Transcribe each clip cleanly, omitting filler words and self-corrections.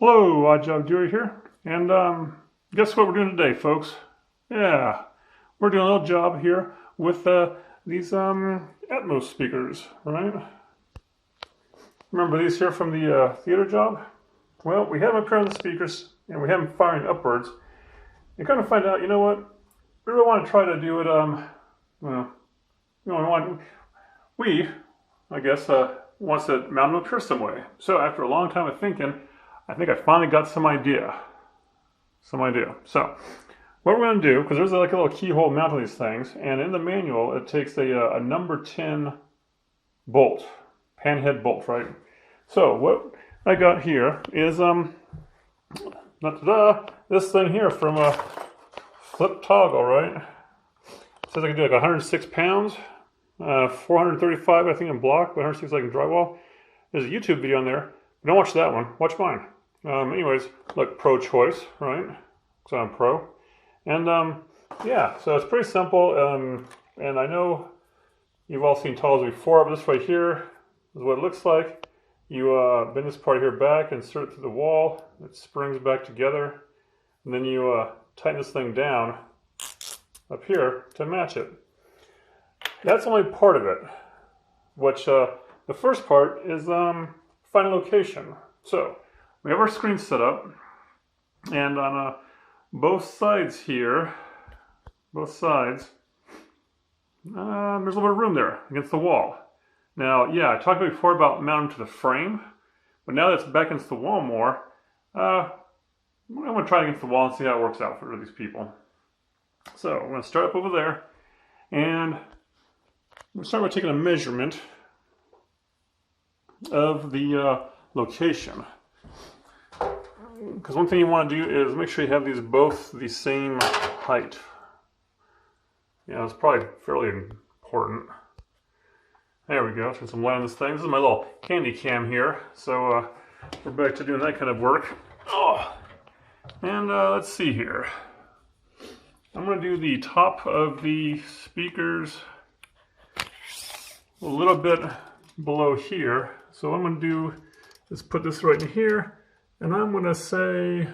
Hello, Odd Job Dewey here, and guess what we're doing today, folks? Yeah, we're doing a little job here with these Atmos speakers, right? Remember these here from the theater job? Well, we have them up here on the speakers, and we have them firing upwards. And kind of find out, you know what? We really want to try to do it, I guess, wants to mount them up here some way. So after a long time of thinking, I think I finally got some idea. So what we're going to do, because there's like a little keyhole mount on these things, and in the manual it takes a number 10 bolt, panhead bolt, right? So what I got here is this thing here from a Flip Toggle, right? It says I can do like 106 pounds, 435 I think in block, but 106 like in drywall. There's a YouTube video on there. Don't watch that one, watch mine. Anyways, look, pro choice, right? So I'm pro. And yeah, so it's pretty simple. And I know you've all seen toggles before, but this right here is what it looks like. You bend this part here back, insert it through the wall. It springs back together. And then you tighten this thing down up here to match it. That's only part of it. Which the first part is find a location. So we have our screen set up, and on both sides here, there's a little bit of room there against the wall. Now, yeah, I talked before about mounting to the frame, but now that it's back against the wall more, I'm going to try it against the wall and see how it works out for these people. So I'm going to start up over there, and I'm going to start by taking a measurement of the location. Because one thing you want to do is make sure you have these both the same height. Yeah, it's probably fairly important. There we go, turn some light on this thing. This is my little handy cam here, so we're back to doing that kind of work. Oh, and let's see here. I'm going to do the top of the speakers a little bit below here. So what I'm going to do is put this right in here, and I'm going to say,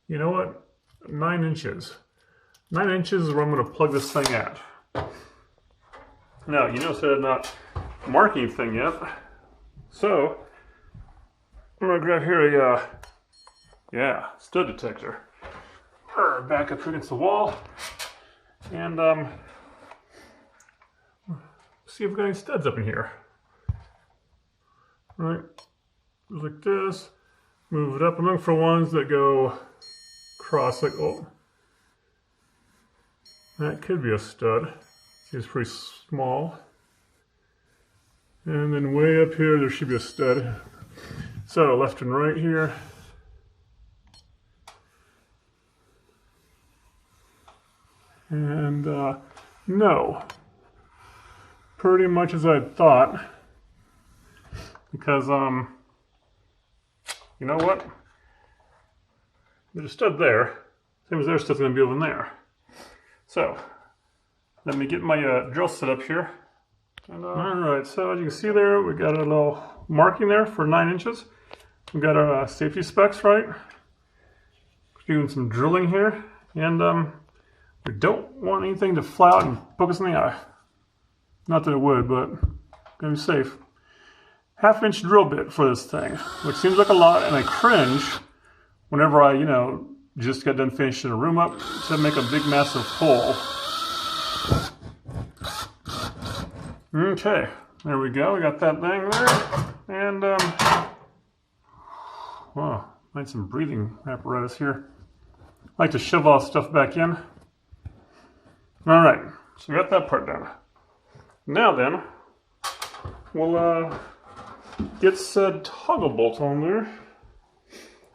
you know what, 9 inches. 9 inches is where I'm going to plug this thing at. Now, you notice that I'm not marking thing yet, so I'm going to grab here a, stud detector. Back up against the wall, and see if we've got any studs up in here. Right, goes like this, move it up. I'm looking for ones that go cross, like, oh, that could be a stud. Seems pretty small. And then way up here, there should be a stud. So left and right here. And no, pretty much as I thought. Because, you know what? There's a stud there. Same as their stud's going to be over there. So, let me get my drill set up here. And, alright, so as you can see there, we got a little marking there for 9 inches. We've got our safety specs, right? Doing some drilling here. And we don't want anything to fly out and poke us in the eye. Not that it would, but gonna be safe. 1/2 inch drill bit for this thing, which seems like a lot, and I cringe whenever I, just got done finishing a room up to make a big massive hole. Okay, there we go. We got that thing there, and wow, need some breathing apparatus here. I like to shove all stuff back in. All right, so we got that part done. Now then, we'll get said toggle bolt on there.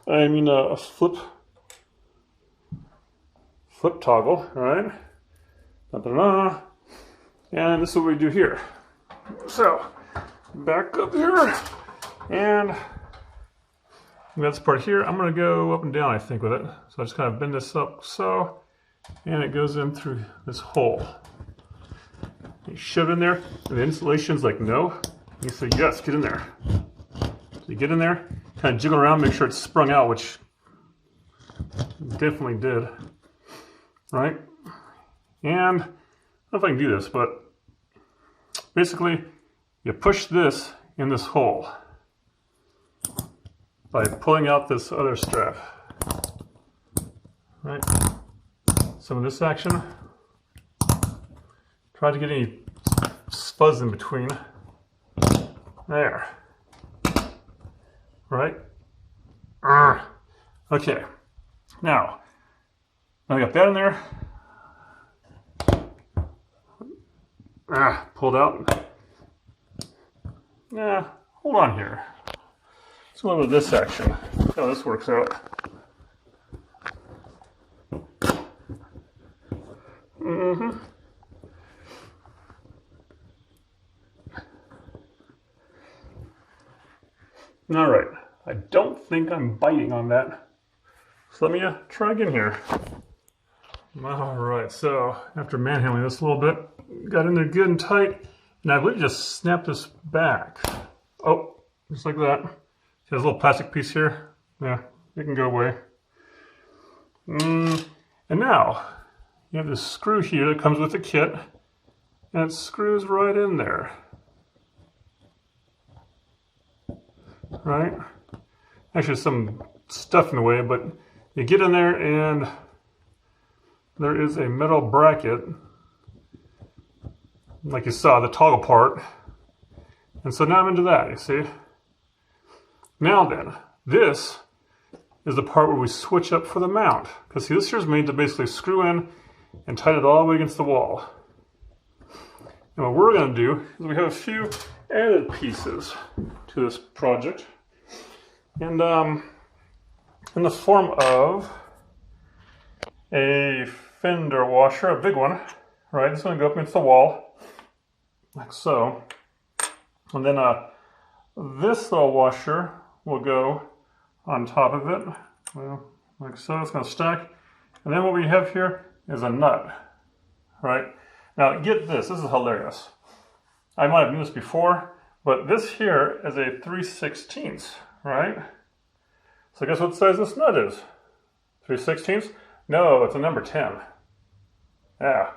I mean a flip toggle, all right? Da-da-da. And this is what we do here. So, back up here, and we got this part here. I'm gonna go up and down, I think, with it. So I just kind of bend this up so, and it goes in through this hole. You shove it in there, and the installation's like, no. You say, yes, get in there. So you get in there, kind of jiggle around, make sure it's sprung out, which definitely did. Right? And I don't know if I can do this, but basically you push this in this hole by pulling out this other strap. Right? Some of this action. Try to get any fuzz in between. There. Right? Okay. Now I got that in there. Pulled out. Hold on here. Let's go over this section. See how this works out. All right. I don't think I'm biting on that. So let me try again here. All right. So after manhandling this a little bit, got in there good and tight, and I believe just snapped this back. Oh, just like that. See this little plastic piece here? Yeah, it can go away. And now you have this screw here that comes with the kit, and it screws right in there. Right? Actually, some stuff in the way, but you get in there and there is a metal bracket, like you saw, the toggle part. And so now I'm into that, you see? Now then, this is the part where we switch up for the mount. Because see, this here is made to basically screw in and tighten it all the way against the wall. And what we're going to do is we have a few added pieces to this project. And in the form of a fender washer, a big one, right? It's going to go up against the wall, like so. And then this little washer will go on top of it, well, like so. It's going to stack. And then what we have here is a nut, right? Now get this, this is hilarious. I might have done this before, but this here is a 3/16, right? So guess what size this nut is? 3/16? No, it's a number 10. Yeah.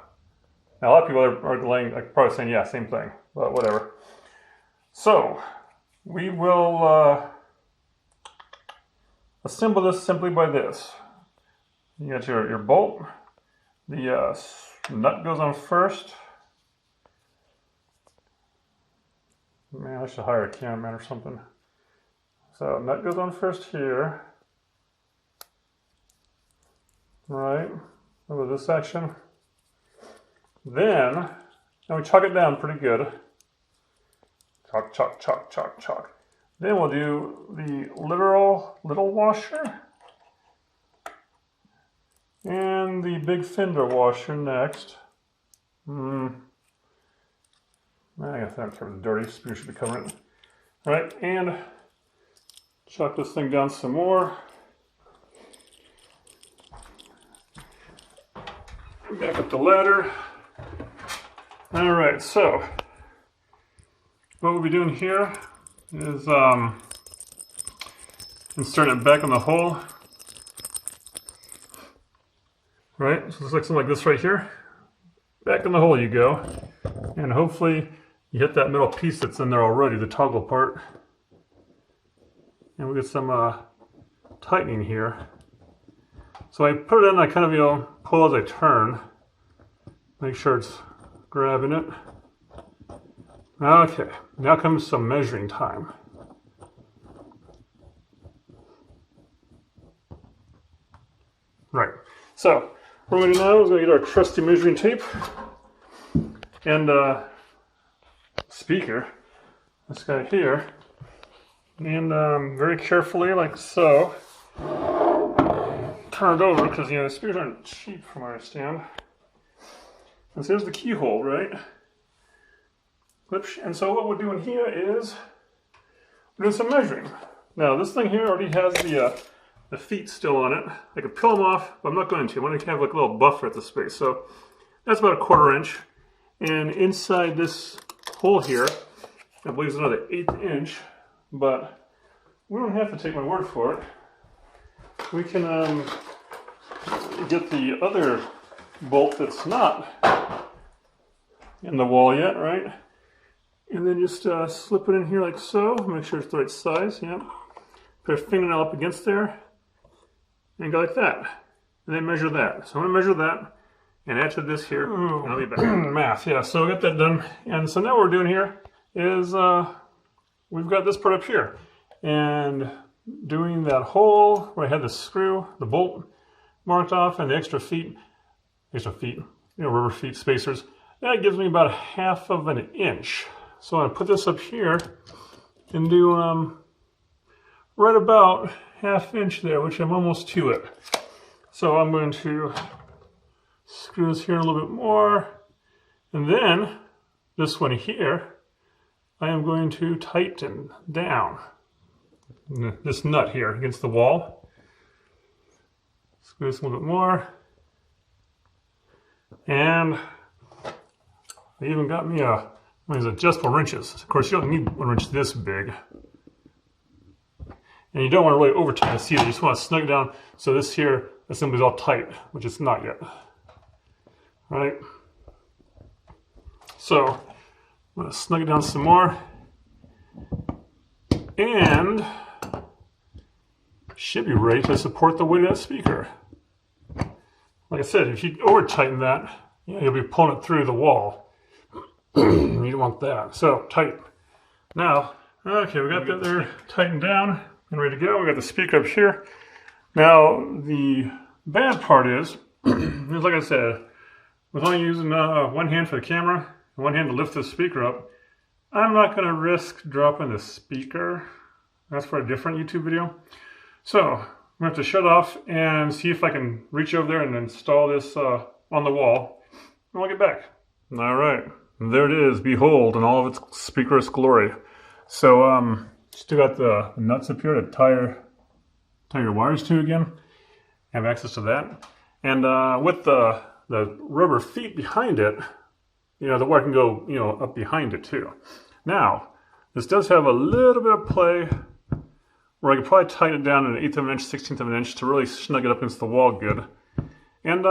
Now a lot of people are probably saying, yeah, same thing, but whatever. So we will assemble this simply by this. You got your bolt. The nut goes on first. Man, I should hire a cameraman or something. So nut goes on first here. Right, over this section. Then we chalk it down pretty good. Chalk, chalk, chalk, chalk, chalk. Then we'll do the literal little washer and the big fender washer next. I guess that's sort of dirty. We should be covering it. All right, and chalk this thing down some more. Back up the ladder. All right, so what we'll be doing here is inserting it back in the hole. Right, so it looks like something like this right here. Back in the hole you go, and hopefully you hit that middle piece that's in there already, the toggle part, and we get some tightening here. So I put it in, I kind of, pull as I turn, make sure it's grabbing it. Okay, now comes some measuring time. Right, so what we're going to do now is we're going to get our trusty measuring tape and speaker, this guy here, and very carefully, like so, turn it over, because the speakers aren't cheap from where I stand. And so here's the keyhole, right? And so what we're doing here is we're doing some measuring. Now this thing here already has the feet still on it. I could peel them off, but I'm not going to. I'm going to have like a little buffer at the space. So that's about a 1/4 inch. And inside this hole here, I believe it's another 1/8 inch. But we don't have to take my word for it. We can get the other bolt that's not in the wall yet, right? And then just slip it in here like so. Make sure it's the right size. Yep. Put a fingernail up against there, and go like that. And then measure that. So I'm gonna measure that and add to this here. Ooh. And I'll be back. Math, yeah. So I got that done. And so now what we're doing here is we've got this part up here, and doing that hole where I had the screw, the bolt marked off, and the extra feet, rubber feet spacers. That gives me about 1/2 of an inch. So I'm gonna put this up here and do right about 1/2 inch there, which I'm almost to it. So I'm going to screw this here a little bit more, and then this one here, I am going to tighten down this nut here against the wall. Screw this a little bit more, and I even got me one of these adjustable wrenches. Of course, you don't need a wrench this big. And you don't want to really over tighten this either. You just want to snug it down so this here assembly is all tight, which it's not yet. All right. So I'm going to snug it down some more. And should be ready to support the weight of that speaker. Like I said, if you over tighten that, you'll be pulling it through the wall. You don't want that. So tight. Now, okay, we got that there tightened down and ready to go. We got the speaker up here. Now, the bad part is like I said, with only using one hand for the camera and one hand to lift the speaker up, I'm not going to risk dropping the speaker. That's for a different YouTube video. So I'm going to have to shut off and see if I can reach over there and install this on the wall. And we'll get back. All right. There it is, behold, in all of its speakerless glory. So, still got the nuts up here to tie your wires to again. Have access to that. And with the rubber feet behind it, the wire can go, up behind it too. Now, this does have a little bit of play where I could probably tighten it down an 1/8 of an inch, 1/16 of an inch to really snug it up against the wall good. And,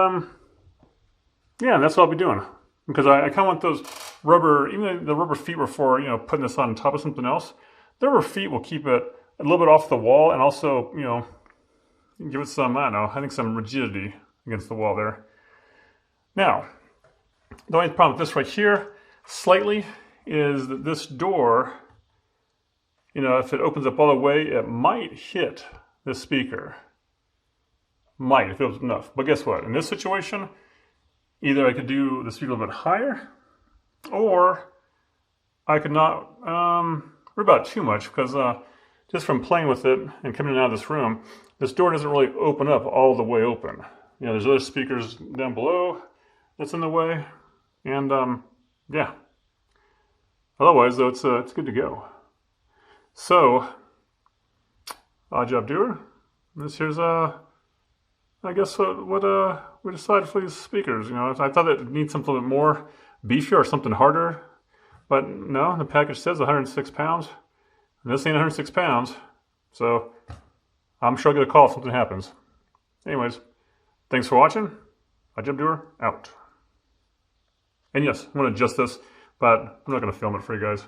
yeah, that's what I'll be doing. Because I kind of want those rubber, even though the rubber feet were for, putting this on top of something else, the rubber feet will keep it a little bit off the wall and also, give it some, I think some rigidity against the wall there. Now, the only problem with this right here, slightly, is that this door, if it opens up all the way, it might hit this speaker. Might, if it was enough. But guess what? In this situation, either I could do the speaker a little bit higher, or I could not worry about it too much, because just from playing with it and coming in and out of this room, this door doesn't really open up all the way open. There's other speakers down below that's in the way, and yeah. Otherwise, though, it's good to go. So, odd job doer. This here's I guess what we decided for these speakers. I thought it needs something a little bit more beefier or something harder, but no, the package says 106 pounds, and this ain't 106 pounds, so I'm sure I'll get a call if something happens. Anyways, thanks for watching. Odd Job Doer, out. And yes, I'm going to adjust this, but I'm not going to film it for you guys.